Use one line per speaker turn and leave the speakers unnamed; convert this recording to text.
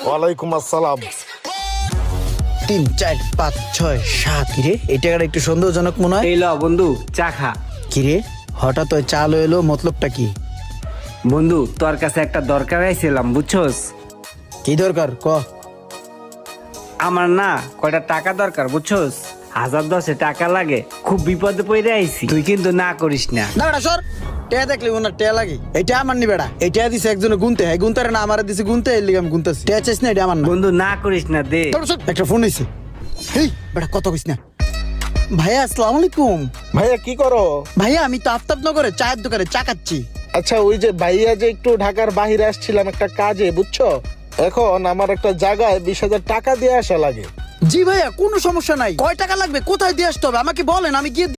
ওয়ালাইকুম আসসালাম।
3 4 5 6 7 কিরে এই টাকাটা একটু সন্দেহজনক মনে হয়।
এই ল বন্ধু চা খা।
কিরে হঠাৎ ওই চাল এলো, মতলবটা কি?
বন্ধু তোর কাছে একটা দরকার আইছিলাম বুঝছস।
কি দরকার ক?
আমার না কয়টা টাকা দরকার বুঝছস, 1010 টাকা লাগে, খুব বিপদে পড়ে আইছি, তুই কিন্তু না করিস না।
দাঁড়া সর, টেয়া দেখলি ওনার টেয়া লাগে, এটা আমার নি বেড়া, এই টেয়া দিছে একজনে গুনতে, এই গুনতারে না আমার দিছে গুনতে, এর লিগে আমি গুনতাছি, টেয়া চাইছ না, এটা আমার না।
বন্ধু না করিস না দে।
দাঁড়া সর, একটা ফোন হইছে, হেই বেটা কত কইস না। ভাইয়া আসসালামু আলাইকুম।
ভাইয়া কি করো?
ভাইয়া আমি তো আফতাবনগরে চায়ের দোকানে চা খাচ্ছি।
আচ্ছা ওই যে ভাইয়া যে একটু ঢাকার বাইরে আসছিলাম একটা কাজে বুঝছো, এখন আমার একটা জায়গায় 20,000 টাকা দিয়ে আসা লাগে।
জি ভাইয়া কোনো সমস্যা নাই, কয় টাকা লাগবে, কোথায় দিয়ে আসতে হবে আমাকে বলেন, আমি গিয়ে